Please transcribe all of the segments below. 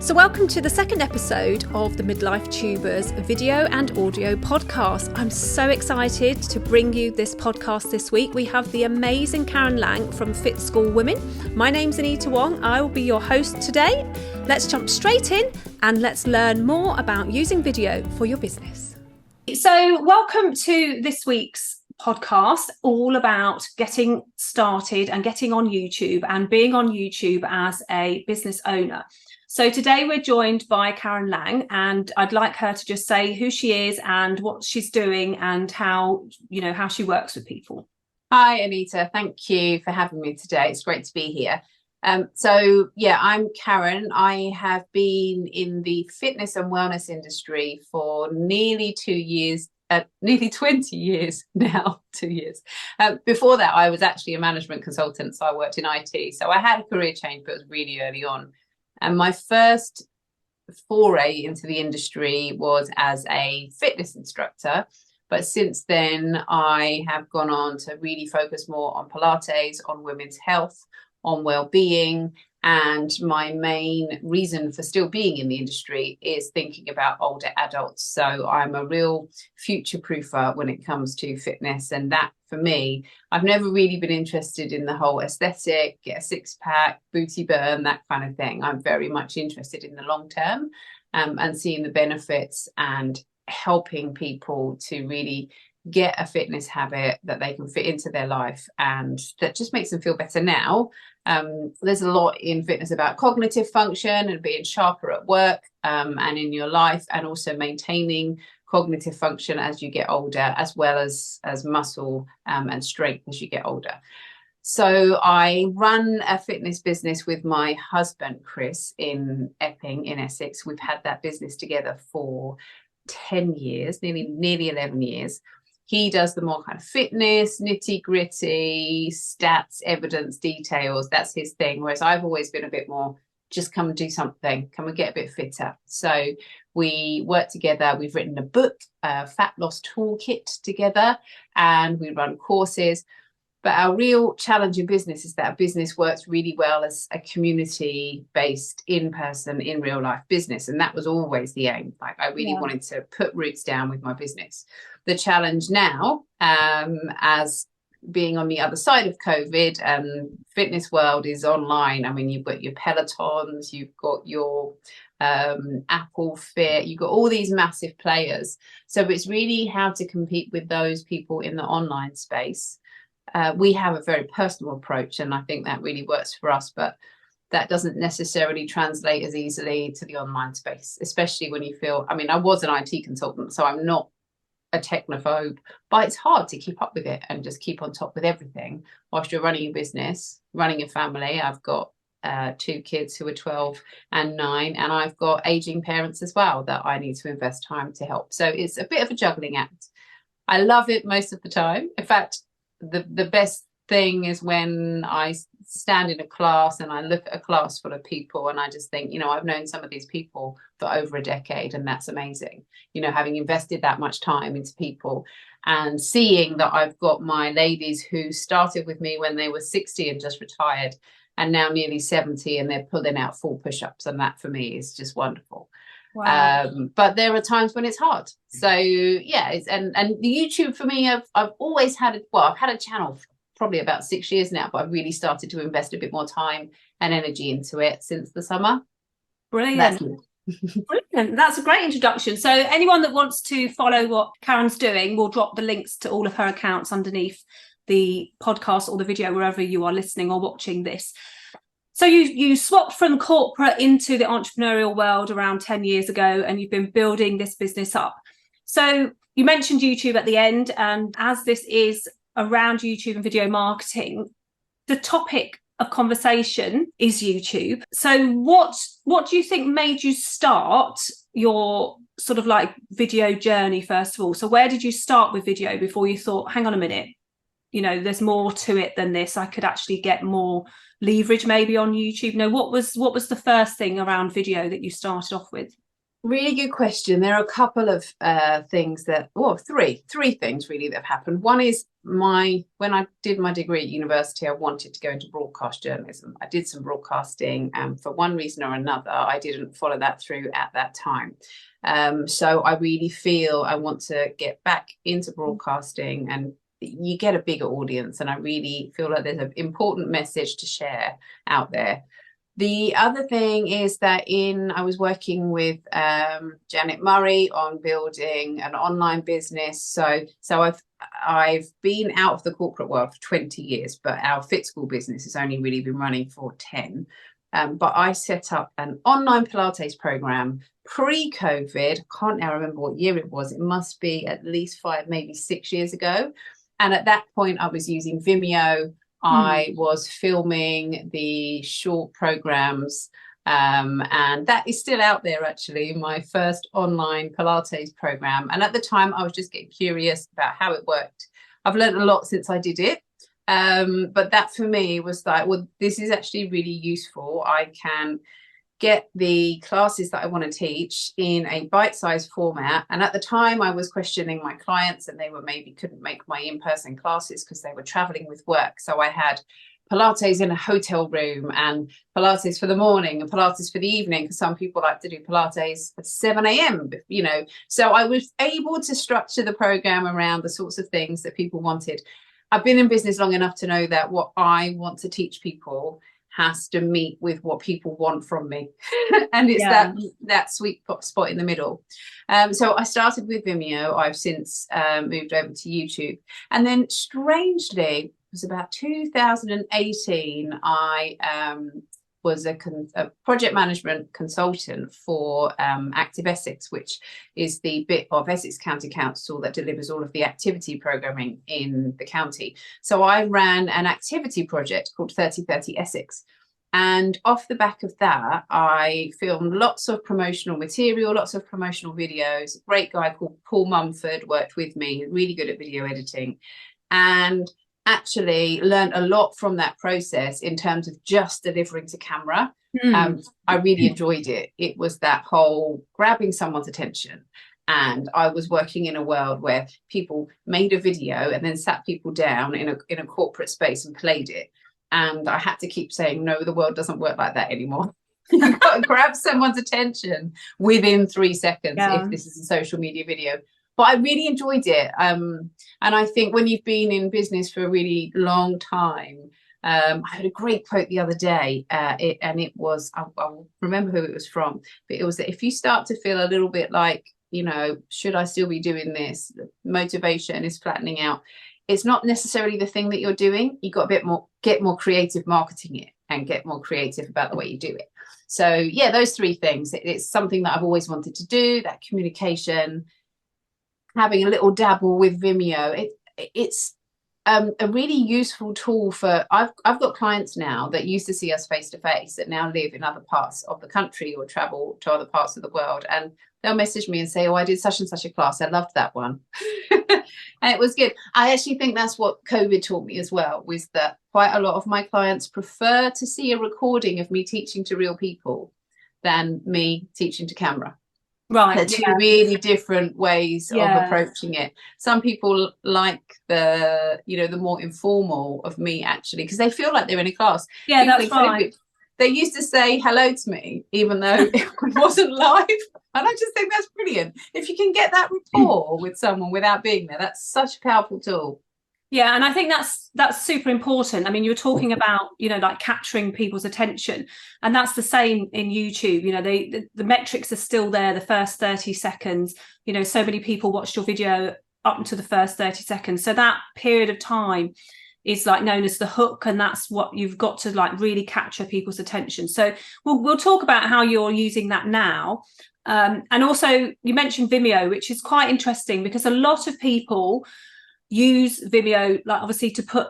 So welcome to the second episode of the Midlife Tubers video and audio podcast. I'm so excited to bring you this podcast this week. We have the amazing Karen Laing from Fit School Women. My name's Anita Wong. I will be your host today. Let's jump straight in and let's learn more about using video for your business. So welcome to this week's podcast, all about getting started and getting on YouTube and being on YouTube as a business owner. So today we're joined by Karen Laing, and I'd like her to just say who she is and what she's doing and how she works with people. Hi, Anita. Thank you for having me today. It's great to be here. I'm Karen. I have been in the fitness and wellness industry for nearly 2 years, nearly 20 years now, 2 years. Before that, I was actually a management consultant, so I worked in IT. So I had a career change, but it was really early on. And my first foray into the industry was as a fitness instructor. But since then, I have gone on to really focus more on Pilates, on women's health, on well-being. And my main reason for still being in the industry is thinking about older adults. So I'm a real future-proofer when it comes to fitness. And that, for me, I've never really been interested in the whole aesthetic, get a six-pack, booty burn, that kind of thing. I'm very much interested in the long term and seeing the benefits and helping people to really get a fitness habit that they can fit into their life and that just makes them feel better now. There's a lot in fitness about cognitive function and being sharper at work and in your life, and also maintaining cognitive function as you get older, as well as muscle and strength as you get older. So I run a fitness business with my husband, Chris, in Epping, in Essex. We've had that business together for 10 years, nearly 11 years. He does the more kind of fitness, nitty gritty, stats, evidence, details. That's his thing. Whereas I've always been a bit more, just come and do something. Come and get a bit fitter. So we work together. We've written a book, Fat Loss Toolkit together, and we run courses. But our real challenge in business is that our business works really well as a community-based, in-person, in real-life business. And that was always the aim. Like, I really wanted to put roots down with my business. The challenge now, as being on the other side of COVID, fitness world is online. I mean, you've got your Pelotons, you've got your Apple Fit, you've got all these massive players. So it's really how to compete with those people in the online space. We have a very personal approach, and I think that really works for us, but that doesn't necessarily translate as easily to the online space, especially when you feel, I mean, I was an IT consultant, so I'm not a technophobe, but it's hard to keep up with it and just keep on top with everything whilst you're running a business, running a family. I've got 2 kids who are 12 and 9, and I've got aging parents as well that I need to invest time to help. So it's a bit of a juggling act. I love it most of the time. In fact, the best thing is when I stand in a class and I look at a class full of people and I just think, I've known some of these people for over a decade, and that's amazing. Having invested that much time into people and seeing that I've got my ladies who started with me when they were 60 and just retired and now nearly 70 and they're pulling out full push-ups, and that for me is just wonderful. Wow. But there are times when it's hard. So and the YouTube for me, I've always had I've had a channel for probably about 6 years now, but I've really started to invest a bit more time and energy into it since the summer. Brilliant. Brilliant. That's a great introduction. So anyone that wants to follow what Karen's doing, we'll drop the links to all of her accounts underneath the podcast or the video, wherever you are listening or watching this. So you swapped from corporate into the entrepreneurial world around 10 years ago, and you've been building this business up. So you mentioned YouTube at the end, and as this is around YouTube and video marketing, the topic of conversation is YouTube. So what do you think made you start your sort of like video journey first of all? So where did you start with video before you thought, hang on a minute, there's more to it than this. I could actually get more leverage maybe on YouTube. What was the first thing around video that you started off with? Really good question. There are a couple of things that, well, three things really that have happened. One is when I did my degree at university, I wanted to go into broadcast journalism. I did some broadcasting, and for one reason or another, I didn't follow that through at that time. So I really feel I want to get back into broadcasting, and you get a bigger audience, and I really feel like there's an important message to share out there. The other thing is that I was working with Janet Murray on building an online business. So I've been out of the corporate world for 20 years, but our Fit School business has only really been running for 10. But I set up an online Pilates program pre-COVID. I can't now remember what year it was. It must be at least 5, maybe 6 years ago. And at that point, I was using Vimeo. I was filming the short programs, and that is still out there, actually, my first online Pilates program. And at the time, I was just getting curious about how it worked. I've learned a lot since I did it. But that for me was like, well, this is actually really useful. I can get the classes that I want to teach in a bite-sized format. And at the time I was questioning my clients, and they couldn't make my in-person classes because they were traveling with work. So I had Pilates in a hotel room, and Pilates for the morning, and Pilates for the evening, because some people like to do Pilates at 7 a.m, So I was able to structure the program around the sorts of things that people wanted. I've been in business long enough to know that what I want to teach people has to meet with what people want from me. And it's that sweet spot in the middle. So I started with Vimeo. I've since moved over to YouTube. And then strangely, it was about 2018, I was a project management consultant for Active Essex, which is the bit of Essex County Council that delivers all of the activity programming in the county. So I ran an activity project called 3030 Essex. And off the back of that, I filmed lots of promotional material, lots of promotional videos. A great guy called Paul Mumford worked with me, really good at video editing. And actually learned a lot from that process in terms of just delivering to camera. I really enjoyed it. It was that whole grabbing someone's attention. And I was working in a world where people made a video and then sat people down in a corporate space and played it. And I had to keep saying, no, the world doesn't work like that anymore. You've got to grab someone's attention within 3 seconds if this is a social media video. But I really enjoyed it. And I think when you've been in business for a really long time, I heard a great quote the other day, it was, I'll remember who it was from, but it was that if you start to feel a little bit like, should I still be doing this? Motivation is flattening out. It's not necessarily the thing that you're doing. You got get more creative marketing it and get more creative about the way you do it. So yeah, those 3 things. It's something that I've always wanted to do, that communication, having a little dabble with Vimeo. It's a really useful tool for, I've got clients now that used to see us face to face that now live in other parts of the country or travel to other parts of the world, and they'll message me and say, oh, I did such and such a class, I loved that one. And it was good. I actually think that's what COVID taught me as well, was that quite a lot of my clients prefer to see a recording of me teaching to real people than me teaching to camera. Right. They're 2 really different ways of approaching it. Some people like the more informal of me, actually, because they feel like they're in a class. Yeah, that's right. They used to say hello to me, even though it wasn't live. And I just think that's brilliant. If you can get that rapport with someone without being there, that's such a powerful tool. Yeah, and I think that's super important. I mean, you're talking about, like capturing people's attention, and that's the same in YouTube. The metrics are still there, the first 30 seconds. So many people watched your video up until the first 30 seconds. So that period of time is like known as the hook, and that's what you've got to like really capture people's attention. So we'll talk about how you're using that now. And also you mentioned Vimeo, which is quite interesting because a lot of people use Vimeo, like obviously to put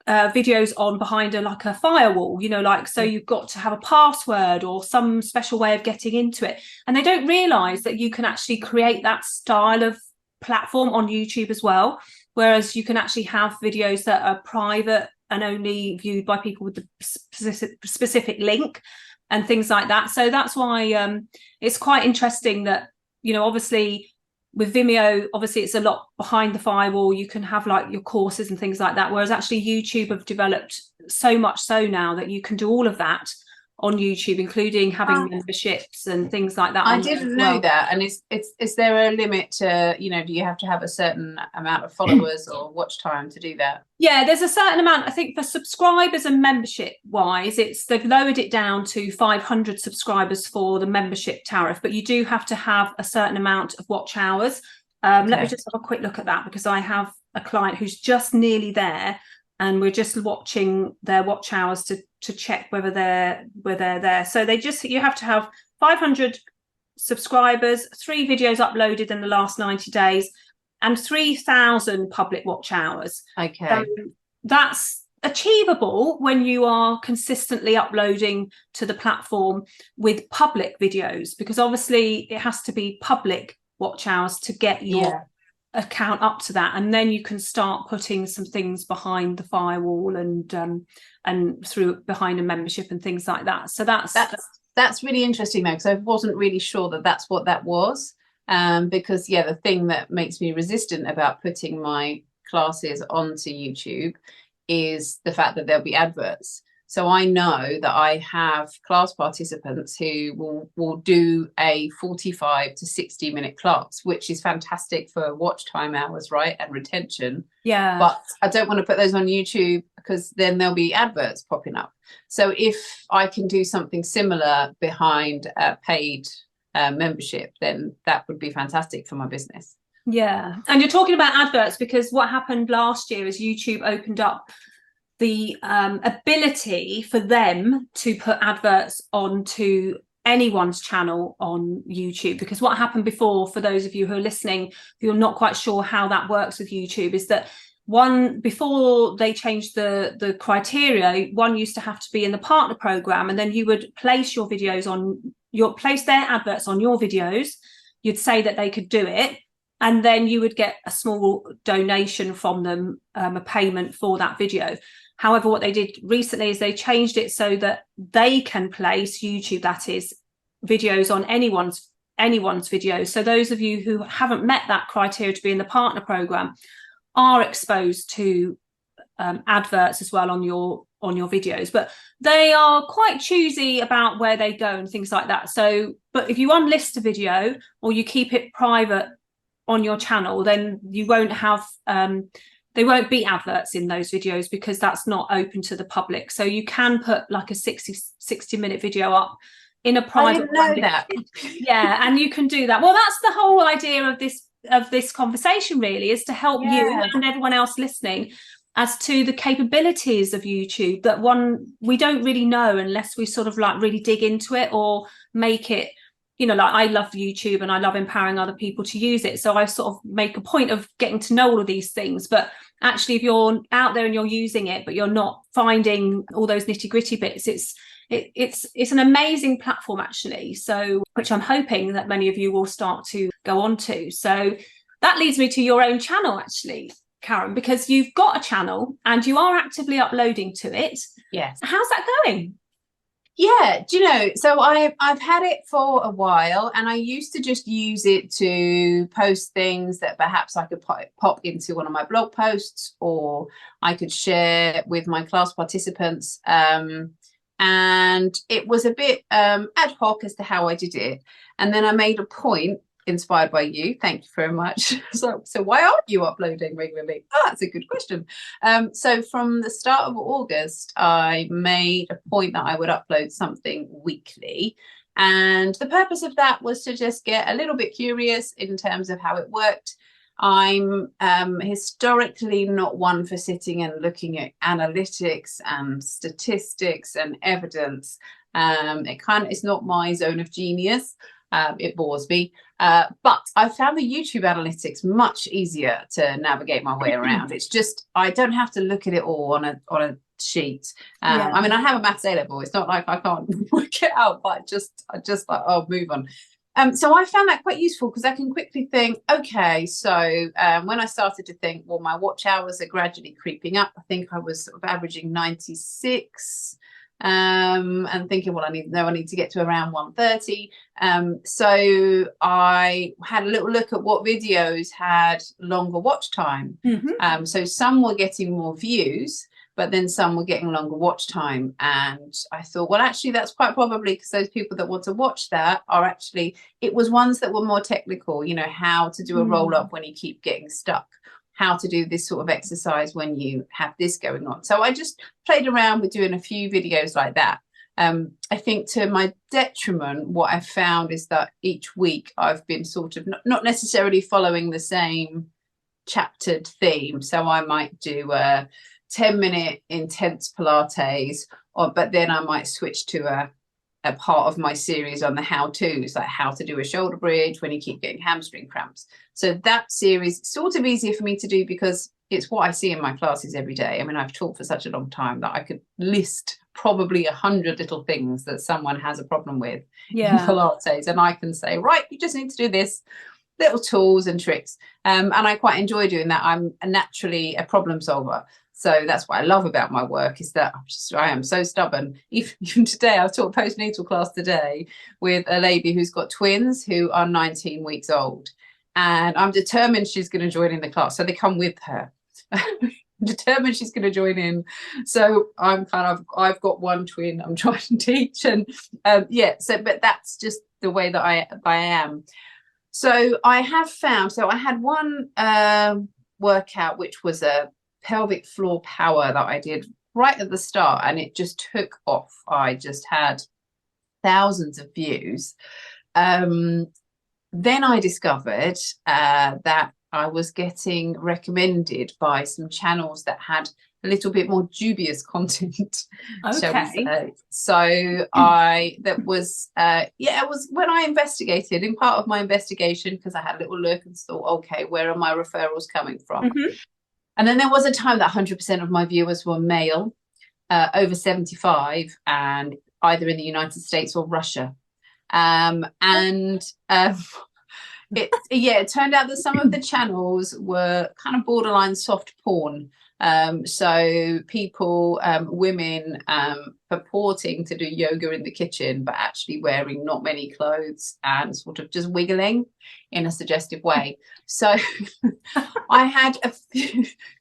videos on behind a firewall, so you've got to have a password or some special way of getting into it, and they don't realize that you can actually create that style of platform on YouTube as well, whereas you can actually have videos that are private and only viewed by people with the specific link. and things like that. So that's why it's quite interesting that, you know, obviously with Vimeo, obviously it's a lot behind the firewall. You can have like your courses and things like that, whereas actually YouTube have developed so much so now that you can do all of that on YouTube, including having memberships and things like that. I didn't know that. And is there a limit to, you know, do you have to have a certain amount of followers or watch time to do that? Yeah, there's a certain amount. I think for subscribers and membership wise, they've lowered it down to 500 subscribers for the membership tariff, but you do have to have a certain amount of watch hours. Let me just have a quick look at that, because I have a client who's just nearly there, and we're just watching their watch hours to check whether they're there. So you have to have 500 subscribers, 3 videos uploaded in the last 90 days, and 3,000 public watch hours. Okay. That's achievable when you are consistently uploading to the platform with public videos, because obviously it has to be public watch hours to get your account up to that, and then you can start putting some things behind the firewall and through behind a membership and things like that. So that's really interesting though, because I wasn't really sure that that's what that was. Because the thing that makes me resistant about putting my classes onto YouTube is the fact that there'll be adverts. So I know that I have class participants who will do a 45 to 60 minute class, which is fantastic for watch time hours, right, and retention. Yeah. But I don't want to put those on YouTube, because then there'll be adverts popping up. So if I can do something similar behind a paid membership, then that would be fantastic for my business. Yeah. And you're talking about adverts, because what happened last year is YouTube opened up the ability for them to put adverts onto anyone's channel on YouTube. Because what happened before, for those of you who are listening who are not quite sure how that works with YouTube, is that before they changed the criteria, one used to have to be in the partner program, and then you would place your videos place their adverts on your videos. You'd say that they could do it, and then you would get a small donation from them, a payment for that video. However, what they did recently is they changed it so that they can place, YouTube that is, videos on anyone's videos. So those of you who haven't met that criteria to be in the partner program are exposed to adverts as well on your videos, but they are quite choosy about where they go and things like that. So, but if you unlist a video or you keep it private on your channel, then you won't have there won't be adverts in those videos, because that's not open to the public. So you can put like a 60 minute video up in a private. I didn't know that. Yeah, and you can do that. Well, that's the whole idea of this conversation, really, is to help you and everyone else listening as to the capabilities of YouTube that we don't really know unless we sort of like really dig into it or make it, you know, like I love YouTube and I love empowering other people to use it. So I sort of make a point of getting to know all of these things. But actually, if you're out there and you're using it, but you're not finding all those nitty gritty bits, it's an amazing platform, actually. So, which I'm hoping that many of you will start to go on to. So that leads me to your own channel, actually, Karen, because you've got a channel and you are actively uploading to it. Yes. How's that going? Yeah, do you know, so I've had it for a while, and I used to just use it to post things that perhaps I could pop into one of my blog posts, or I could share with my class participants. And it was a bit ad hoc as to how I did it. And then I made a point, inspired by you, thank you very much. So why aren't you uploading regularly? Oh, that's a good question. So from the start of August, I made a point that I would upload something weekly, and the purpose of that was to just get a little bit curious in terms of how it worked. I'm historically not one for sitting and looking at analytics and statistics and evidence. It's not my zone of genius. It bores me. But I found the YouTube analytics much easier to navigate my way around. It's just, I don't have to look at it all on a sheet. I mean, I have a maths A level. It's not like I can't work it out, but I just like, oh, move on. So I found that quite useful, because I can quickly think, okay, so when I started to think, well, my watch hours are gradually creeping up. I think I was sort of averaging 96 and thinking, well, I need to get to around 1:30. So I had a little look at what videos had longer watch time. So some were getting more views, but then some were getting longer watch time. And I thought, well, actually, that's quite probably because those people that want to watch that are actually, it was ones that were more technical, you know, how to do a roll up when you keep getting stuck, how to do this sort of exercise when you have this going on. So I just played around with doing a few videos like that. I think to my detriment, what I found is that each week I've been sort of not necessarily following the same chaptered theme. So I might do a 10-minute intense Pilates, but then I might switch to a part of my series on the how-tos, like how to do a shoulder bridge when you keep getting hamstring cramps. So that series is sort of easier for me to do because it's what I see in my classes every day. I mean, I've taught for such a long time that I could list probably 100 little things that someone has a problem with in Pilates, and I can say, right, you just need to do this, little tools and tricks. And I quite enjoy doing that. I'm naturally a problem solver. So that's what I love about my work, is that I am so stubborn. Even today, I taught a postnatal class today with a lady who's got twins who are 19 weeks old. And I'm determined she's going to join in the class. So they come with her. Determined she's going to join in. So I've got one twin I'm trying to teach. And but that's just the way that I am. So I have found, so I had one workout, which was a pelvic floor power that I did right at the start, and it just took off. I just had thousands of views. Then I discovered that I was getting recommended by some channels that had a little bit more dubious content. Okay. So it was when I investigated, in part of my investigation, because I had a little look and thought, okay, where are my referrals coming from? And then there was a time that 100% of my viewers were male, over 75, and either in the United States or Russia. It turned out that some of the channels were kind of borderline soft porn. So people, women purporting to do yoga in the kitchen, but actually wearing not many clothes and sort of just wiggling in a suggestive way. So I had a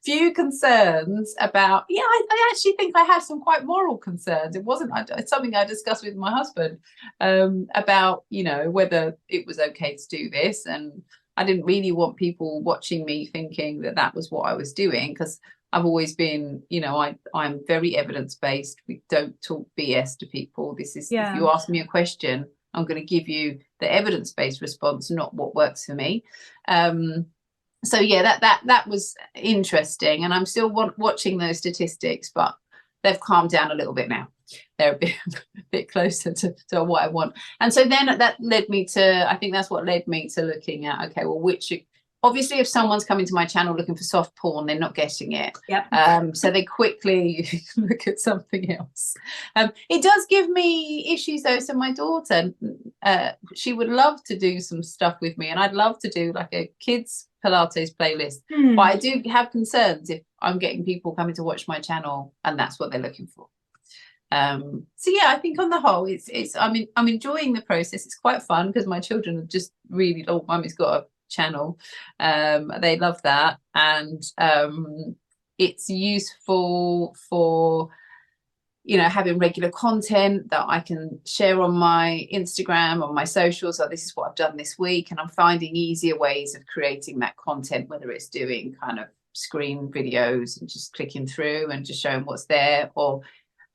few concerns about, I actually think I had some quite moral concerns. It's something I discussed with my husband about, you know, whether it was okay to do this. And I didn't really want people watching me thinking that that was what I was doing, because I've always been, you know, I'm very evidence-based. We don't talk BS to people. This is, if you ask me a question, I'm going to give you the evidence-based response, not what works for me. So yeah, that was interesting, and I'm still watching those statistics, but they've calmed down a little bit now. They're a bit closer to what I want. And so then that led me to, I think that's what led me to looking at, okay, well, obviously, if someone's coming to my channel looking for soft porn, they're not getting it. So they quickly look at something else. It does give me issues, though. So my daughter, she would love to do some stuff with me, and I'd love to do like a kids Pilates playlist. But I do have concerns if I'm getting people coming to watch my channel and that's what they're looking for. So yeah, I think on the whole, I'm enjoying the process. It's quite fun because my children are just really, oh, mummy's got a channel. They love that, and it's useful for, you know, having regular content that I can share on my Instagram, on my socials. So this is what I've done this week, and I'm finding easier ways of creating that content, whether it's doing kind of screen videos and just clicking through and just showing what's there, or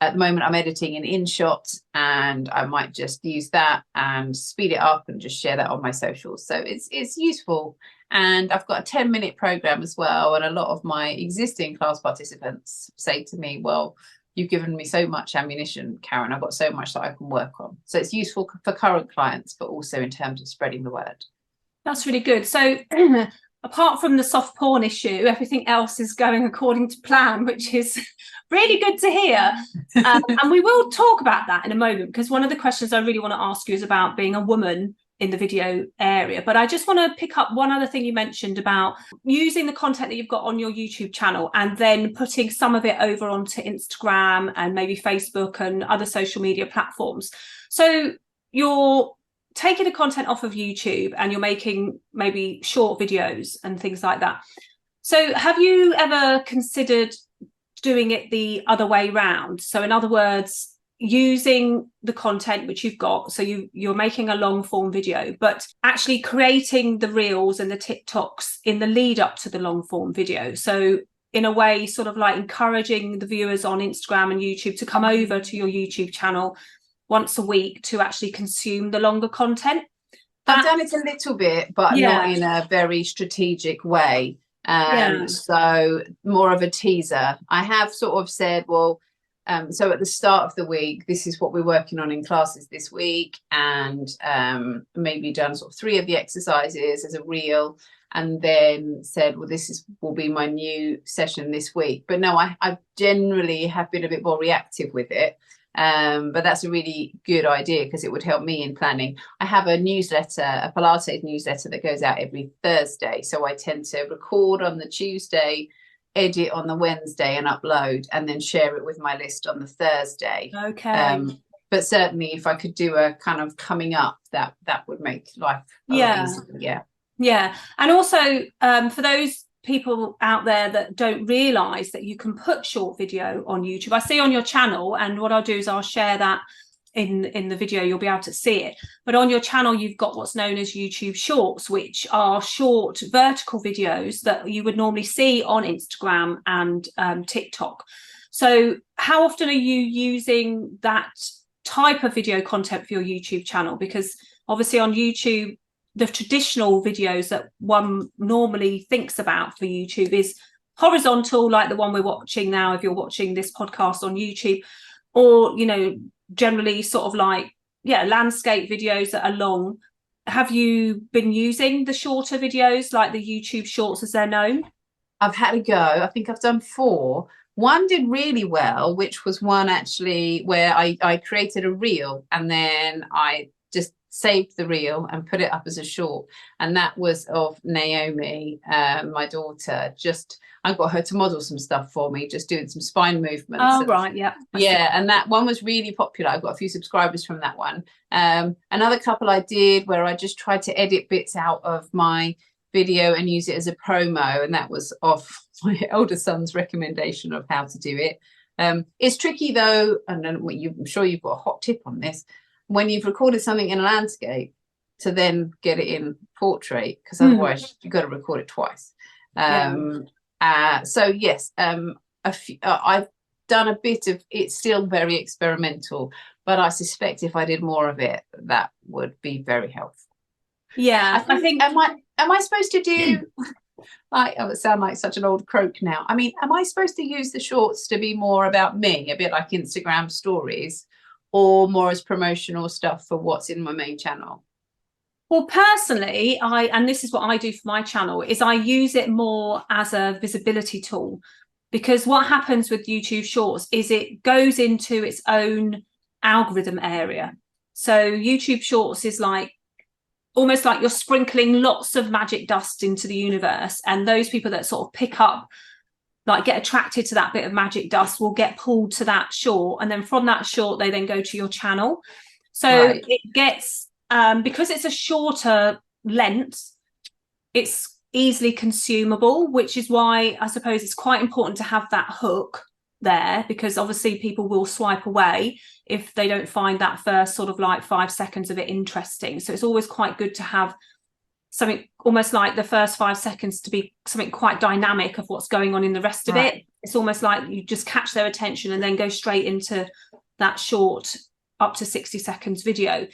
at the moment I'm editing in InShot, and I might just use that and speed it up and just share that on my socials. So it's useful. And I've got a 10-minute program as well, and a lot of my existing class participants say to me, well, you've given me so much ammunition, Karen, I've got so much that I can work on. So it's useful for current clients, but also in terms of spreading the word. That's really good. So apart from the soft porn issue, everything else is going according to plan, which is really good to hear. And we will talk about that in a moment, because one of the questions I really want to ask you is about being a woman in the video area. But I just want to pick up one other thing you mentioned about using the content that you've got on your YouTube channel and then putting some of it over onto Instagram and maybe Facebook and other social media platforms. So you're taking the content off of YouTube and you're making maybe short videos and things like that. So have you ever considered doing it the other way round? So in other words, using the content which you've got, so you're making a long form video, but actually creating the reels and the TikToks in the lead up to the long form video. So in a way, sort of like encouraging the viewers on Instagram and YouTube to come over to your YouTube channel once a week to actually consume the longer content. I've done it a little bit, but not in a very strategic way. So more of a teaser. I have sort of said, well, so at the start of the week, this is what we're working on in classes this week, and maybe done sort of 3 of the exercises as a reel, and then said, well, will be my new session this week. But no, I generally have been a bit more reactive with it. But that's a really good idea because it would help me in planning. I have a newsletter, a Pilates newsletter that goes out every Thursday. So I tend to record on the Tuesday, edit on the Wednesday and upload, and then share it with my list on the Thursday. Okay. But certainly if I could do a kind of coming up, that would make life a lot easier. Yeah. And also for those people out there that don't realize that you can put short video on YouTube, I see on your channel, and what I'll do is I'll share that in the video, you'll be able to see it. But on your channel, you've got what's known as YouTube Shorts, which are short vertical videos that you would normally see on Instagram and TikTok. So how often are you using that type of video content for your YouTube channel? Because obviously on YouTube, the traditional videos that one normally thinks about for YouTube is horizontal, like the one we're watching now, if you're watching this podcast on YouTube, or, you know, generally sort of like, landscape videos that are long. Have you been using the shorter videos, like the YouTube Shorts as they're known? I've had a go. I think I've done 4. One did really well, which was one actually where I created a reel and then I just saved the reel and put it up as a short, and that was of Naomi, my daughter. I got her to model some stuff for me, just doing some spine movements. Oh, right, yeah. And that one was really popular. I got a few subscribers from that one. Another couple I did where I just tried to edit bits out of my video and use it as a promo, and that was off my elder son's recommendation of how to do it. It's tricky though, and I'm sure you've got a hot tip on this, when you've recorded something in a landscape to then get it in portrait, because otherwise you've got to record it twice. So yes, I've done a bit of it's still very experimental, but I suspect if I did more of it, that would be very helpful. I think am I supposed to do like, I would sound like such an old croak now. I mean, am I supposed to use the shorts to be more about me, a bit like Instagram stories, or more as promotional stuff for what's in my main channel? Well, personally, and this is what I do for my channel, is I use it more as a visibility tool, because what happens with YouTube Shorts is it goes into its own algorithm area. So YouTube Shorts is like almost like you're sprinkling lots of magic dust into the universe, and those people that sort of pick up, like get attracted to that bit of magic dust, will get pulled to that short, and then from that short they then go to your channel. So it gets because it's a shorter length, it's easily consumable, which is why I suppose it's quite important to have that hook there, because obviously people will swipe away if they don't find that first sort of like 5 seconds of it interesting. So it's always quite good to have something almost like the first 5 seconds to be something quite dynamic of what's going on in the rest of it. It's almost like you just catch their attention and then go straight into that short up to 60 seconds video.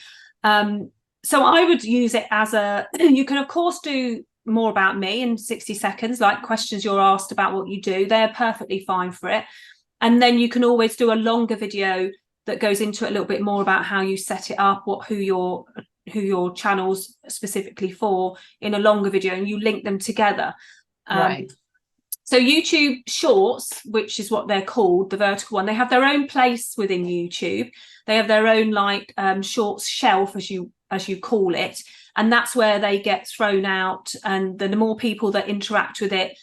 So I would use it as you can of course do more about me in 60 seconds, like questions you're asked about what you do, they're perfectly fine for it. And then you can always do a longer video that goes into it a little bit more about how you set it up, who your channel's specifically for, in a longer video, and you link them together. So YouTube Shorts, which is what they're called, the vertical one, they have their own place within YouTube. They have their own like Shorts shelf, as you call it, and that's where they get thrown out. And the more people that interact with it,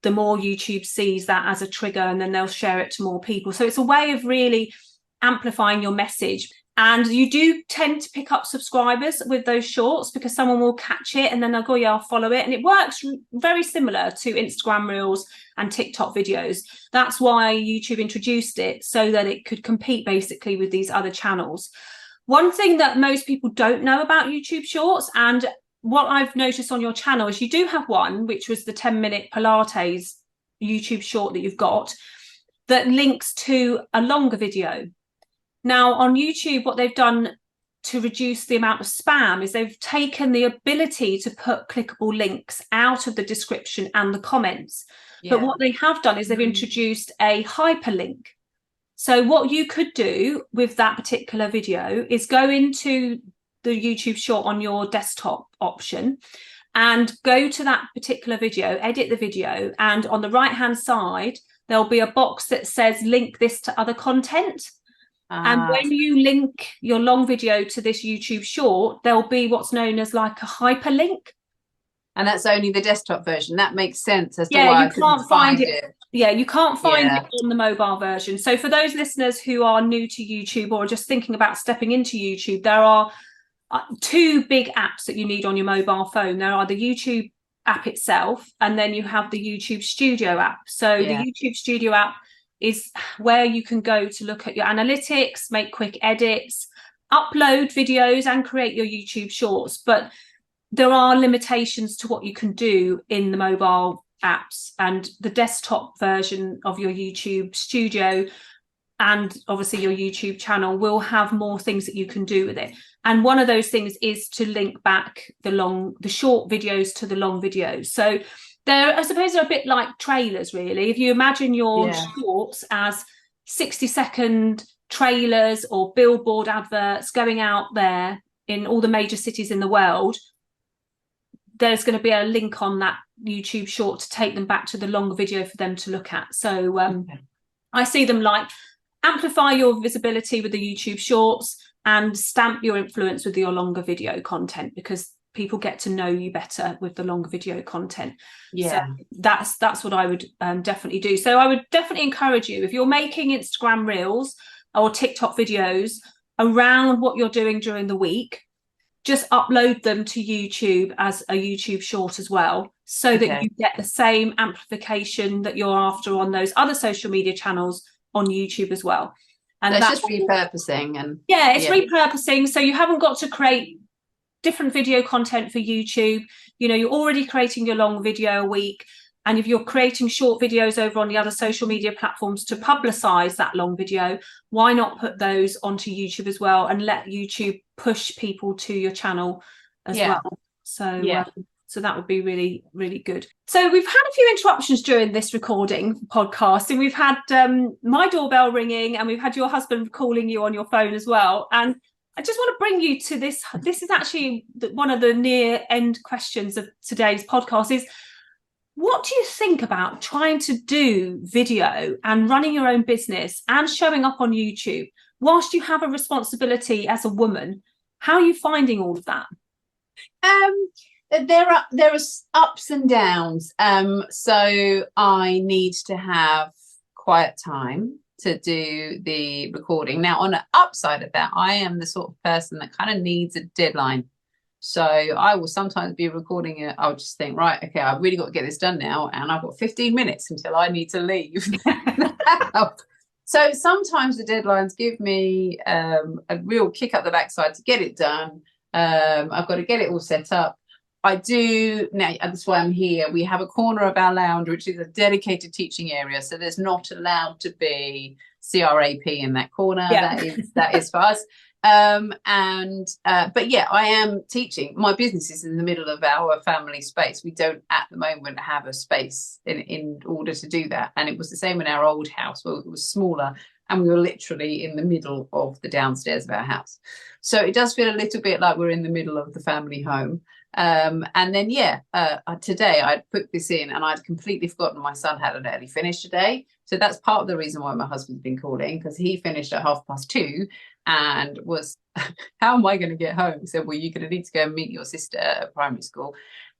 the more YouTube sees that as a trigger, and then they'll share it to more people. So it's a way of really amplifying your message. And you do tend to pick up subscribers with those shorts, because someone will catch it and then they'll go, yeah, I'll follow it. And it works very similar to Instagram Reels and TikTok videos. That's why YouTube introduced it, so that it could compete basically with these other channels. One thing that most people don't know about YouTube Shorts, and what I've noticed on your channel, is you do have one, which was the 10-minute Pilates YouTube short that you've got, that links to a longer video. Now, on YouTube, what they've done to reduce the amount of spam is they've taken the ability to put clickable links out of the description and the comments. Yeah. But what they have done is they've introduced a hyperlink. So what you could do with that particular video is go into the YouTube short on your desktop option and go to that particular video, edit the video, and on the right-hand side, there'll be a box that says link this to other content. And when you link your long video to this YouTube short, there'll be what's known as like a hyperlink. And that's only the desktop version. That makes sense as to why you can't find it. Yeah, you can't find it on the mobile version. So for those listeners who are new to YouTube or just thinking about stepping into YouTube, there are two big apps that you need on your mobile phone. There are the YouTube app itself, and then you have the YouTube Studio app. So the YouTube Studio app is where you can go to look at your analytics, make quick edits, upload videos, and create your YouTube shorts. But there are limitations to what you can do in the mobile apps, and the desktop version of your YouTube Studio and obviously your YouTube channel will have more things that you can do with it. And one of those things is to link back the short videos to the long videos. So I suppose they're a bit like trailers, really. If you imagine your shorts as 60-second trailers or billboard adverts going out there in all the major cities in the world, there's going to be a link on that YouTube short to take them back to the longer video for them to look at. So I see them like amplify your visibility with the YouTube shorts and stamp your influence with your longer video content, because people get to know you better with the longer video content. So that's what I would definitely do. So I would definitely encourage you, if you're making Instagram Reels or TikTok videos around what you're doing during the week, just upload them to YouTube as a YouTube short as well, so that you get the same amplification that you're after on those other social media channels on YouTube as well. And that's just repurposing. And it's repurposing. So you haven't got to create different video content for YouTube. You know, you're already creating your long video a week, and if you're creating short videos over on the other social media platforms to publicize that long video, why not put those onto YouTube as well and let YouTube push people to your channel as well? So so that would be really, really good. So we've had a few interruptions during this recording podcast, and we've had my doorbell ringing, and we've had your husband calling you on your phone as well. And I just want to bring you to this. This is actually one of the near end questions of today's podcast is, what do you think about trying to do video and running your own business and showing up on YouTube whilst you have a responsibility as a woman? How are you finding all of that? There are ups and downs. So I need to have quiet time to do the recording. Now, on the upside of that, I am the sort of person that kind of needs a deadline. So I will sometimes be recording it. I'll just think, right, okay, I've really got to get this done now, and I've got 15 minutes until I need to leave. So sometimes the deadlines give me a real kick up the backside to get it done. I've got to get it all set up. I do now, that's why I'm here. We have a corner of our lounge which is a dedicated teaching area, so there's not allowed to be CRAP in that corner. That is for us. But yeah, I am teaching. My business is in the middle of our family space. We don't at the moment have a space in order to do that, and it was the same in our old house where it was smaller. and we were literally in the middle of the downstairs of our house. So it does feel a little bit like we're in the middle of the family home. And then, today I'd put this in and I'd completely forgotten my son had an early finish today. So that's part of the reason why my husband's been calling, because he finished at 2:30 and was, how am I going to get home? He said, well, you're going to need to go and meet your sister at primary school.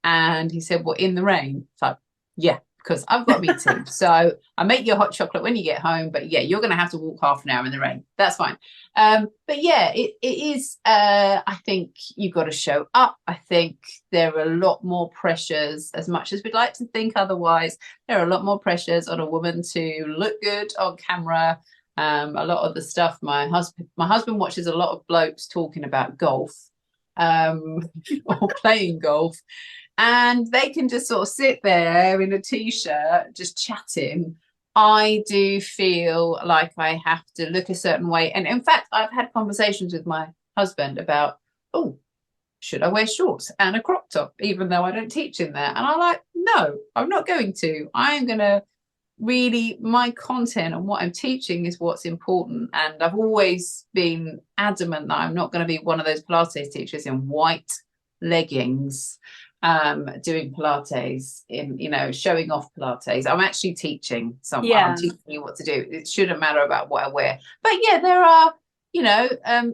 And he said, well, in the rain. So, yeah, because I've got a meeting. So I make you a hot chocolate when you get home. But yeah, you're going to have to walk half an hour in the rain. That's fine. But yeah, it is, I think you've got to show up. I think there are a lot more pressures, as much as we'd like to think otherwise, there are a lot more pressures on a woman to look good on camera. A lot of the stuff, my husband watches a lot of blokes talking about golf or playing golf, and they can just sort of sit there in a t-shirt just chatting. I do feel like I have to look a certain way. And in fact, I've had conversations with my husband about, oh, should I wear shorts and a crop top, even though I don't teach in there? And I'm like, no, I'm not going to. I'm going to really, my content and what I'm teaching is what's important. And I've always been adamant that I'm not going to be one of those Pilates teachers in white leggings doing Pilates, in, you know, showing off Pilates. I'm actually teaching someone. I'm teaching you what to do. It shouldn't matter about what I wear. But yeah, there are, you know,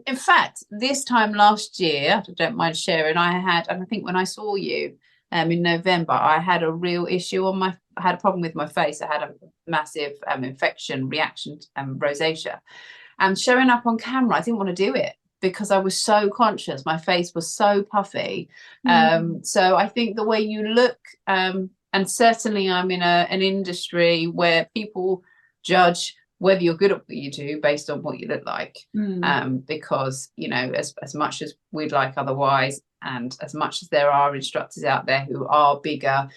in fact, this time last year, I don't mind sharing, I had, and I think when I saw you in November, I had a real issue on my, I had a problem with my face. I had a massive infection reaction, rosacea. And showing up on camera, I didn't want to do it, because I was so conscious. My face was so puffy. So I think the way you look, and certainly I'm in an industry where people judge whether you're good at what you do based on what you look like. Because, you know, as much as we'd like otherwise, and as much as there are instructors out there who are bigger,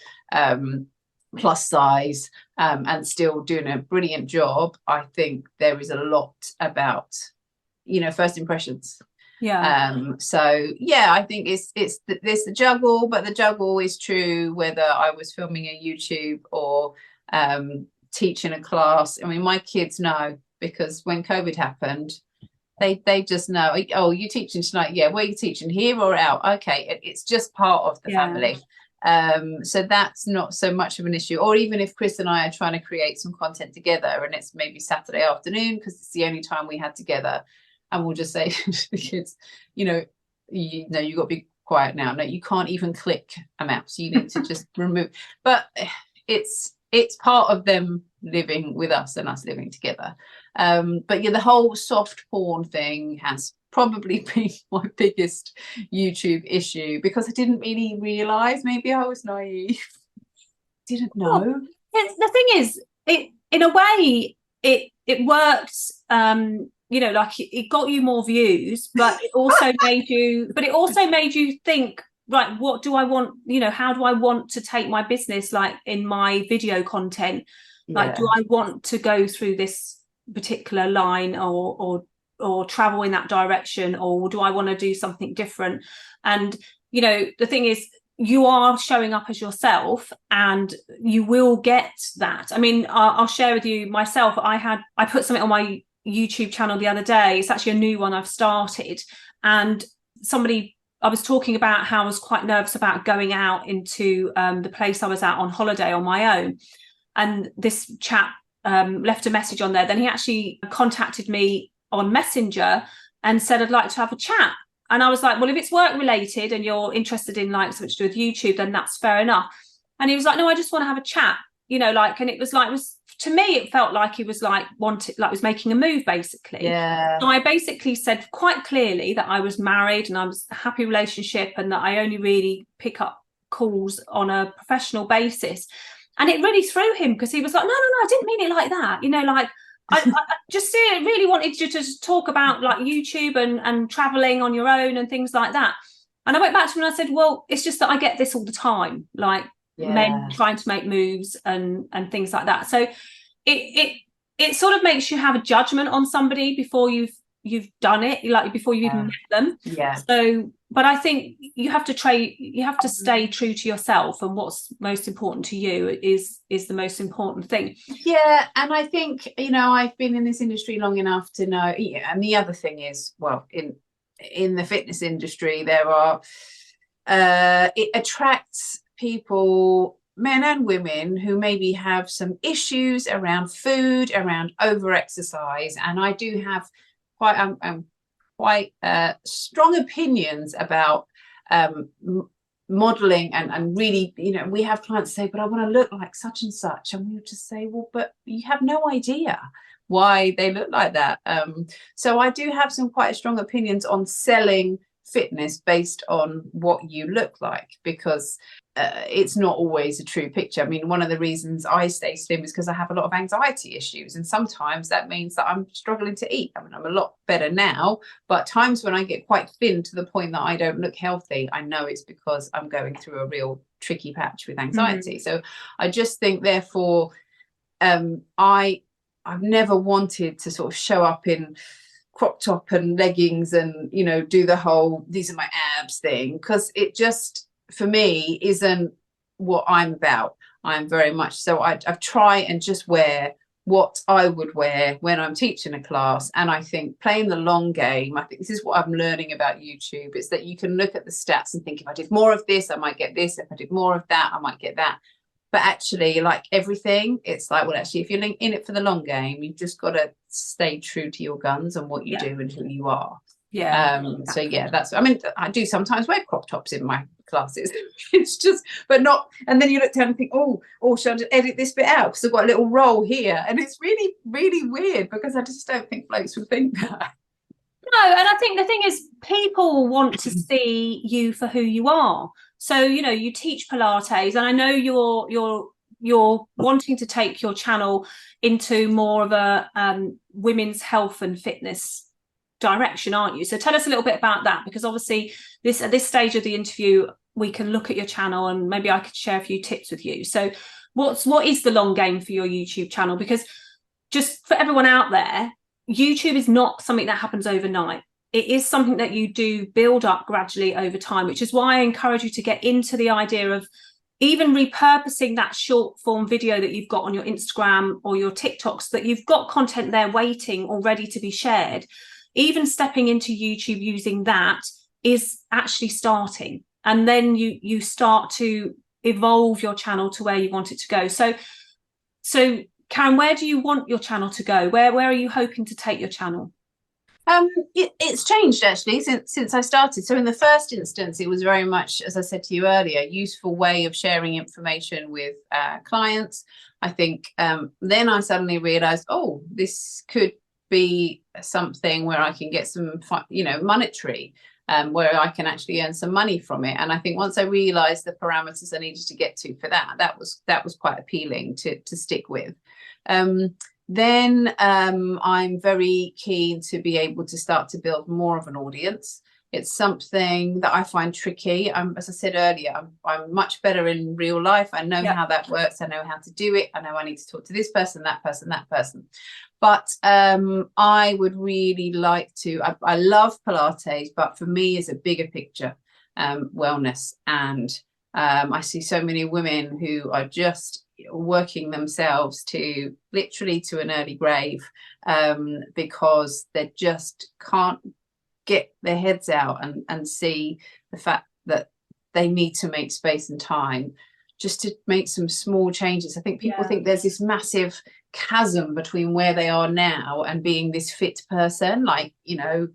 plus size, and still doing a brilliant job, I think there is a lot about, you know, first impressions. So yeah, I think it's there's the juggle, but the juggle is true whether I was filming a YouTube or teaching a class. I mean, my kids know, because when COVID happened, they just know, oh, you teaching tonight? Yeah, where are you teaching, here or out? Okay, it's just part of the family. So that's not so much of an issue. Or even if Chris and I are trying to create some content together and it's maybe Saturday afternoon because it's the only time we had together, and we'll just say to the kids, you know, you got to be quiet now. No, you can't even click a mouse. You need to just remove. But it's part of them living with us and us living together. But yeah, the whole soft porn thing has probably been my biggest YouTube issue, because I didn't really realise. Maybe I was naive. Didn't know. Well, the thing is, it in a way it worked. You know, like it got you more views, but it also made you think, right, what do I want? You know, how do I want to take my business, like in my video content? Like, do I want to go through this particular line or travel in that direction, or do I want to do something different? And, you know, the thing is, you are showing up as yourself and you will get that. I mean, I'll share with you myself. I put something on my YouTube channel the other day. It's actually a new one I've started, and I was talking about how I was quite nervous about going out into the place I was at on holiday on my own. And this chap left a message on there. Then he actually contacted me on Messenger and said, I'd like to have a chat. And I was like, well, if it's work related and you're interested in like something to do with YouTube, then that's fair enough. And he was like, no, I just want to have a chat, you know, like, and it was to me, it felt like he was like was making a move, basically. Yeah. So I basically said quite clearly that I was married and I was a happy relationship, and that I only really pick up calls on a professional basis. And it really threw him, because he was like, no, I didn't mean it like that. You know, like I just really wanted you to just talk about like YouTube and traveling on your own and things like that. And I went back to him and I said, well, it's just that I get this all the time, like men trying to make moves and things like that. So it sort of makes you have a judgment on somebody before you've you've done it, like before you even met them. Yeah. So, but I think you have to stay true to yourself, and what's most important to you is the most important thing. Yeah, and I think, you know, I've been in this industry long enough to know. Yeah, and the other thing is, well, in the fitness industry, there are it attracts people, men and women, who maybe have some issues around food, around over exercise, and I do have quite strong opinions about modeling and really, you know, we have clients say, but I want to look like such and such, and we'll just say, well, but you have no idea why they look like that. So I do have some quite strong opinions on selling fitness based on what you look like, because it's not always a true picture. I mean, one of the reasons I stay slim is because I have a lot of anxiety issues, and sometimes that means that I'm struggling to eat. I mean, I'm a lot better now, but times when I get quite thin to the point that I don't look healthy, I know it's because I'm going through a real tricky patch with anxiety. So I just think, therefore, I've never wanted to sort of show up in crop top and leggings and, you know, do the whole these are my abs thing, because it just, for me, isn't what I'm about. I'm very much so I've tried and just wear what I would wear when I'm teaching a class. And I think playing the long game, I think this is what I'm learning about YouTube, is that you can look at the stats and think, if I did more of this, I might get this. If I did more of that, I might get that. But actually, like everything, it's like, well, actually, if you're in it for the long game, you've just got to stay true to your guns and what you do and who you are. So yeah, that's, I mean, I do sometimes wear crop tops in my classes. It's just, but not, and then you look down and think, oh, should I just edit this bit out because I've got a little roll here? And it's really, really weird, because I just don't think blokes would think that. No, and I think the thing is, people want to see you for who you are. So, you know, you teach Pilates, and I know you're wanting to take your channel into more of a women's health and fitness direction, aren't you? So tell us a little bit about that, because obviously at this stage of the interview, we can look at your channel and maybe I could share a few tips with you. So what is the long game for your YouTube channel? Because just for everyone out there, YouTube is not something that happens overnight. It is something that you do build up gradually over time, which is why I encourage you to get into the idea of even repurposing that short form video that you've got on your Instagram or your TikToks, so that you've got content there waiting or ready to be shared. Even stepping into YouTube using that is actually starting. And then you start to evolve your channel to where you want it to go. So Karen, where do you want your channel to go? Where are you hoping to take your channel? It's changed actually since I started. So in the first instance, it was very much, as I said to you earlier, a useful way of sharing information with clients. I think then I suddenly realized, oh, this could be something where I can get some, you know, monetary, where I can actually earn some money from it. And I think once I realized the parameters I needed to get to for that was quite appealing to stick with. Then I'm very keen to be able to start to build more of an audience. It's something that I find tricky. As I said earlier, I'm much better in real life. I know how that works. I know how to do it. I know I need to talk to this person, that person, that person. But I would really like to, I love Pilates, but for me it's a bigger picture, wellness. And I see so many women who are just working themselves to literally to an early grave, because they just can't get their heads out and see the fact that they need to make space and time just to make some small changes. I think people think there's this massive chasm between where they are now and being this fit person, like, you know,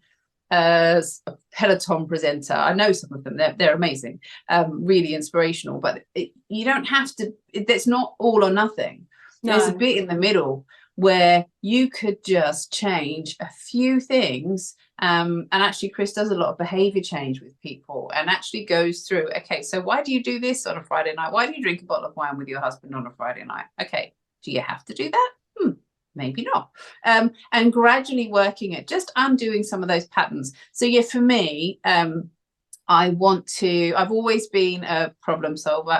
a Peloton presenter. I know some of them, they're amazing, really inspirational, but you don't have to, it's not all or nothing. There's a bit in the middle where you could just change a few things. And actually Chris does a lot of behavior change with people and actually goes through, okay, so why do you do this on a Friday night? Why do you drink a bottle of wine with your husband on a Friday night? Okay, do you have to do that? Maybe not. And gradually working at just undoing some of those patterns. So yeah, for me, I've always been a problem solver.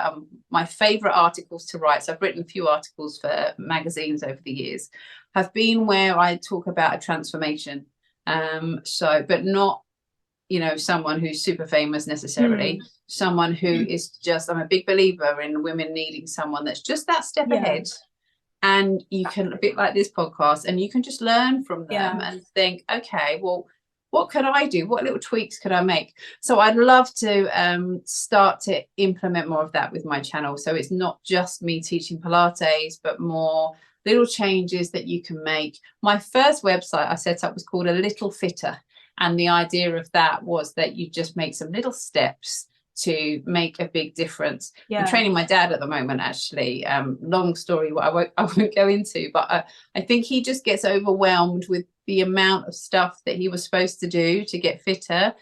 My favorite articles to write, so I've written a few articles for magazines over the years, have been where I talk about a transformation. So, but not, you know, someone who's super famous necessarily, someone who is just, I'm a big believer in women needing someone that's just that step ahead. And you can, a bit like this podcast, and you can just learn from them and think, okay, well, what could I do? What little tweaks could I make? So I'd love to start to implement more of that with my channel. So it's not just me teaching Pilates, but more little changes that you can make. My first website I set up was called A Little Fitter. And the idea of that was that you just make some little steps to make a big difference. I'm training my dad at the moment, actually. Long story, I won't go into, but I think he just gets overwhelmed with the amount of stuff that he was supposed to do to get fitter.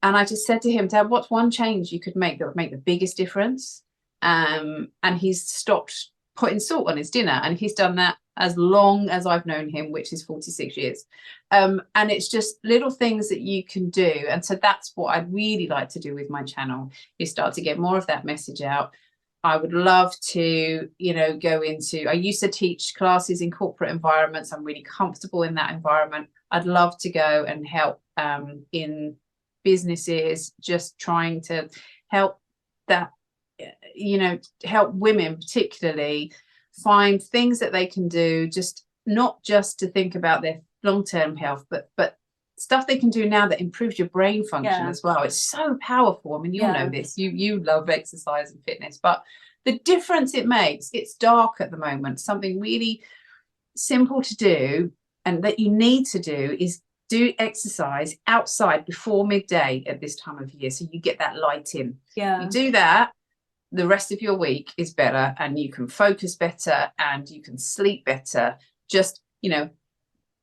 And I just said to him, Dad, what's one change you could make that would make the biggest difference? And he's stopped putting salt on his dinner, and he's done that as long as I've known him, which is 46 years. And it's just little things that you can do. And so that's what I'd really like to do with my channel, is start to get more of that message out. I would love to, you know, go into, I used to teach classes in corporate environments. I'm really comfortable in that environment. I'd love to go and help in businesses, just trying to help that, you know, help women particularly find things that they can do, just not just to think about their long-term health, but stuff they can do now that improves your brain function as well. It's so powerful. I mean, you all know this. You love exercise and fitness, but the difference it makes, it's dark at the moment. Something really simple to do and that you need to do is do exercise outside before midday at this time of year, so you get that light in. You do that, the rest of your week is better, and you can focus better and you can sleep better. Just, you know,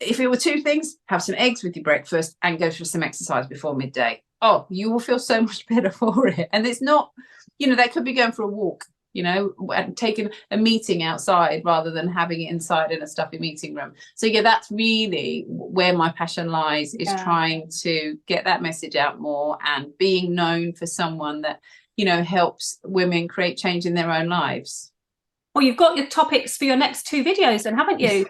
if it were two things, have some eggs with your breakfast and go for some exercise before midday. Oh, you will feel so much better for it. And it's not, you know, that could be going for a walk, you know, and taking a meeting outside rather than having it inside in a stuffy meeting room. So yeah, that's really where my passion lies, is trying to get that message out more and being known for someone that, you know, helps women create change in their own lives. Well, you've got your topics for your next 2 videos then, haven't you?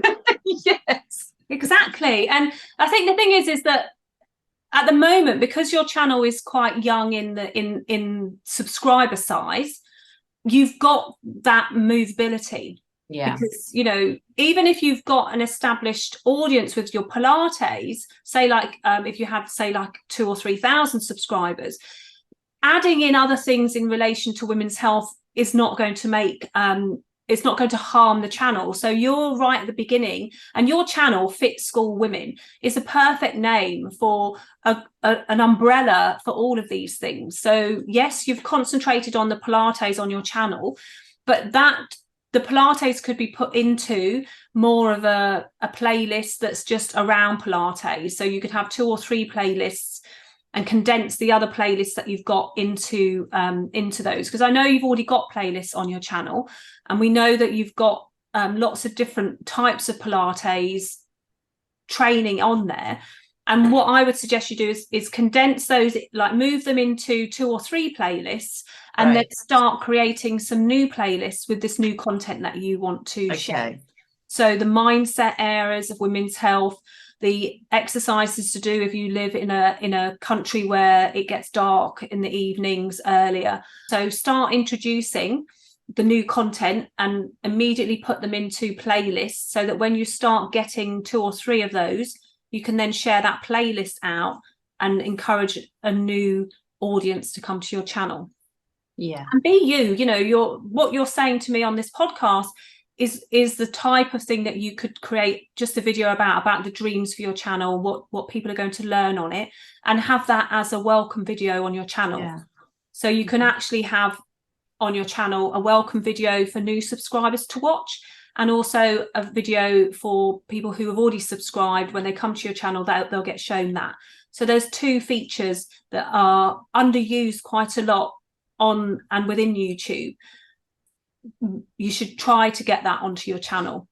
Yes, exactly. And I think the thing is that at the moment, because your channel is quite young in subscriber size, you've got that movability. Because, you know, even if you've got an established audience with your Pilates, say like if you had, say, like 2,000 or 3,000 subscribers, adding in other things in relation to women's health is not going to make it's not going to harm the channel. So you're right at the beginning, and your channel, Fit School Women, is a perfect name for an umbrella for all of these things. So yes, you've concentrated on the Pilates on your channel, but the Pilates could be put into more of a playlist that's just around Pilates. So you could have 2 or 3 playlists and condense the other playlists that you've got into those. Because I know you've already got playlists on your channel, and we know that you've got lots of different types of Pilates training on there. And what I would suggest you do is condense those, like move them into 2 or 3 playlists, and then start creating some new playlists with this new content that you want to share. So the mindset areas of women's health, the exercises to do if you live in a country where it gets dark in the evenings earlier. So start introducing the new content and immediately put them into playlists, so that when you start getting 2 or 3 of those, you can then share that playlist out and encourage a new audience to come to your channel. And be you know, what you're saying to me on this podcast is the type of thing that you could create just a video about the dreams for your channel, what people are going to learn on it, and have that as a welcome video on your channel. So you can actually have on your channel a welcome video for new subscribers to watch, and also a video for people who have already subscribed. When they come to your channel, they'll get shown that. So there's 2 features that are underused quite a lot on and within YouTube. You should try to get that onto your channel.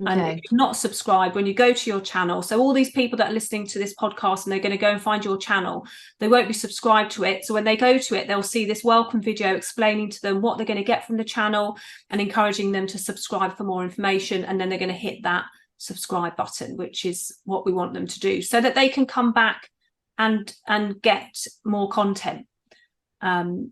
And if you're not subscribed, when you go to your channel, so all these people that are listening to this podcast and they're going to go and find your channel, they won't be subscribed to it. So when they go to it, they'll see this welcome video explaining to them what they're going to get from the channel and encouraging them to subscribe for more information. And then they're going to hit that subscribe button, which is what we want them to do, so that they can come back and get more content. And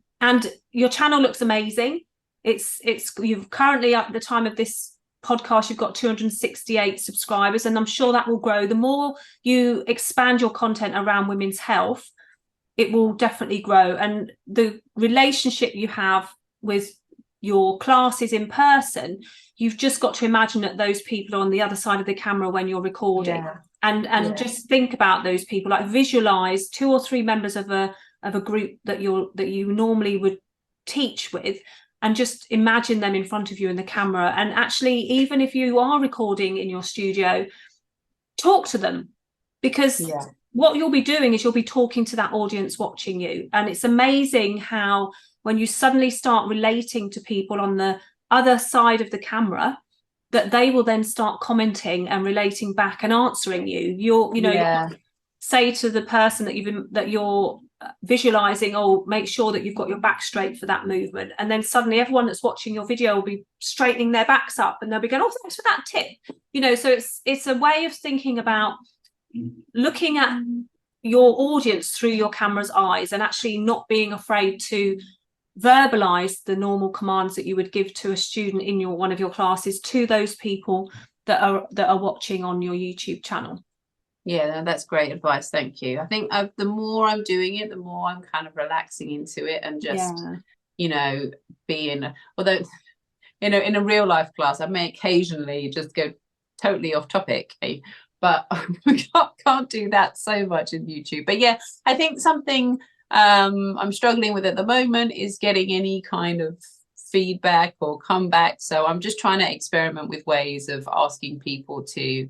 your channel looks amazing. It's you've currently, at the time of this podcast, you've got 268 subscribers, and I'm sure that will grow. The more you expand your content around women's health, it will definitely grow. And the relationship you have with your classes in person, you've just got to imagine that those people are on the other side of the camera when you're recording. And just think about those people, like visualize 2 or 3 members of a group that you normally would teach with, and just imagine them in front of you in the camera. And actually, even if you are recording in your studio, talk to them, because what you'll be doing is you'll be talking to that audience watching you. And it's amazing how when you suddenly start relating to people on the other side of the camera, that they will then start commenting and relating back and answering you. You'll say to the person that you're visualizing, oh, make sure that you've got your back straight for that movement, and then suddenly everyone that's watching your video will be straightening their backs up, and they'll be going, oh, thanks for that tip. So it's a way of thinking about looking at your audience through your camera's eyes, and actually not being afraid to verbalize the normal commands that you would give to a student in one of your classes to those people that are watching on your YouTube channel. Yeah, that's great advice. Thank you. I think the more I'm doing it, the more I'm kind of relaxing into it, and just, being, although, in a real life class, I may occasionally just go totally off topic, but we can't do that so much in YouTube. But yeah, I think something I'm struggling with at the moment is getting any kind of feedback or comeback. So I'm just trying to experiment with ways of asking people to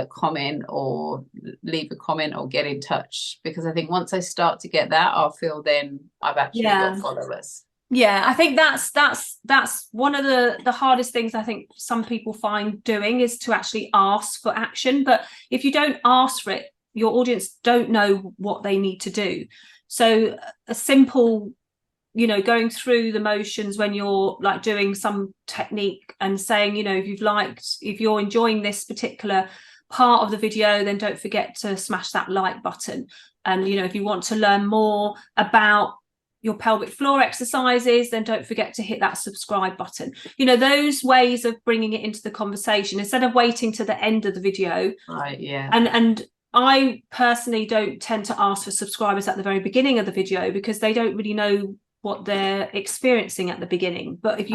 comment or leave a comment or get in touch, because I think once I start to get that, I'll feel then I've actually got followers. I think that's one of the hardest things I think some people find doing, is to actually ask for action. But if you don't ask for it, your audience don't know what they need to do. So a simple, going through the motions when you're like doing some technique and saying, if you're enjoying this particular part of the video, then don't forget to smash that like button. And if you want to learn more about your pelvic floor exercises, then don't forget to hit that subscribe button. Those ways of bringing it into the conversation instead of waiting to the end of the video. Right. Yeah. And I personally don't tend to ask for subscribers at the very beginning of the video, because they don't really know what they're experiencing at the beginning. But if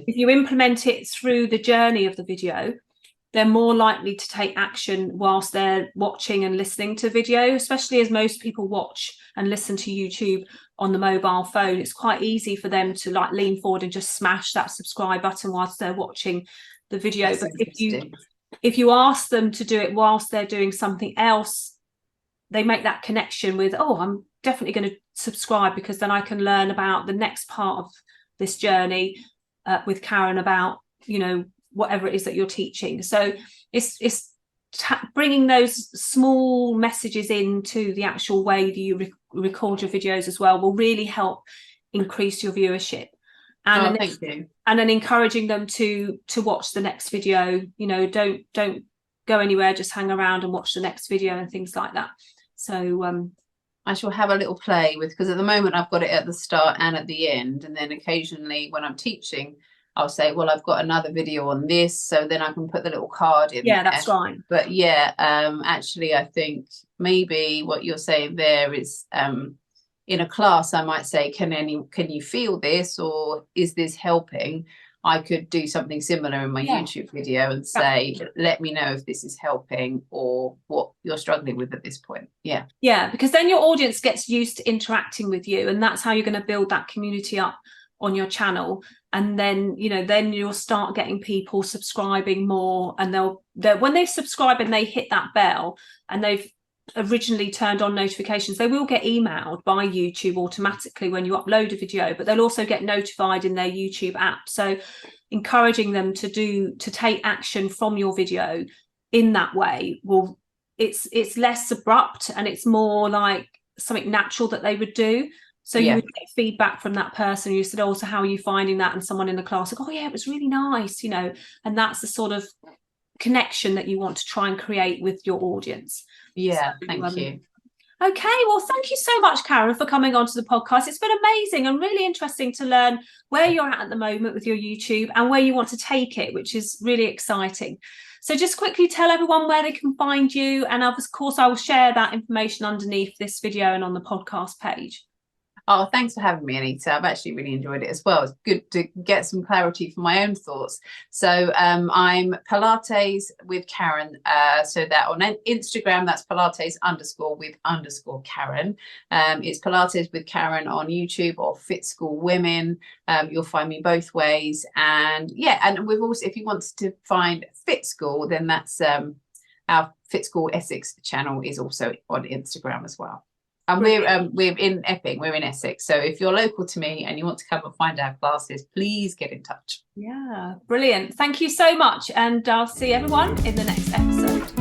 you implement it through the journey of the video, they're more likely to take action whilst they're watching and listening to video, especially as most people watch and listen to YouTube on the mobile phone. It's quite easy for them to like lean forward and just smash that subscribe button whilst they're watching the video. That's but if you ask them to do it whilst they're doing something else, they make that connection with, oh, I'm definitely going to subscribe, because then I can learn about the next part of this journey with Karen, about whatever it is that you're teaching. So it's bringing those small messages into the actual way that you record your videos as well will really help increase your viewership. And thank you. And then encouraging them to watch the next video. Don't go anywhere, just hang around and watch the next video and things like that. So I shall have a little play with, because at the moment I've got it at the start and at the end, and then occasionally when I'm teaching, I'll say, well, I've got another video on this, so then I can put the little card in. Yeah, that's right. But actually, I think maybe what you're saying there is, in a class, I might say, can you feel this, or is this helping? I could do something similar in my YouTube video and say, let me know if this is helping or what you're struggling with at this point. Yeah, because then your audience gets used to interacting with you, and that's how you're going to build that community up on your channel. And then then you'll start getting people subscribing more, and they'll when they subscribe and they hit that bell and they've originally turned on notifications, they will get emailed by YouTube automatically when you upload a video, but they'll also get notified in their YouTube app. So encouraging them to take action from your video in that way it's less abrupt, and it's more like something natural that they would do. So you would get feedback from that person. You said, oh, so how are you finding that? And someone in the class like, oh yeah, it was really nice, and that's the sort of connection that you want to try and create with your audience. Yeah, So, thank you. Okay, well, thank you so much, Karen, for coming onto the podcast. It's been amazing and really interesting to learn where you're at the moment with your YouTube and where you want to take it, which is really exciting. So just quickly tell everyone where they can find you. And of course, I will share that information underneath this video and on the podcast page. Oh, thanks for having me, Anita. I've actually really enjoyed it as well. It's good to get some clarity for my own thoughts. So I'm Pilates with Karen. So that on Instagram, that's Pilates_with_Karen. It's Pilates with Karen on YouTube or Fit School Women. You'll find me both ways. And yeah, and we've also, if you want to find Fit School, then that's our Fit School Essex channel is also on Instagram as well. And we're in Epping, we're in Essex. So if you're local to me and you want to come and find our classes, please get in touch. Yeah, brilliant. Thank you so much. And I'll see everyone in the next episode.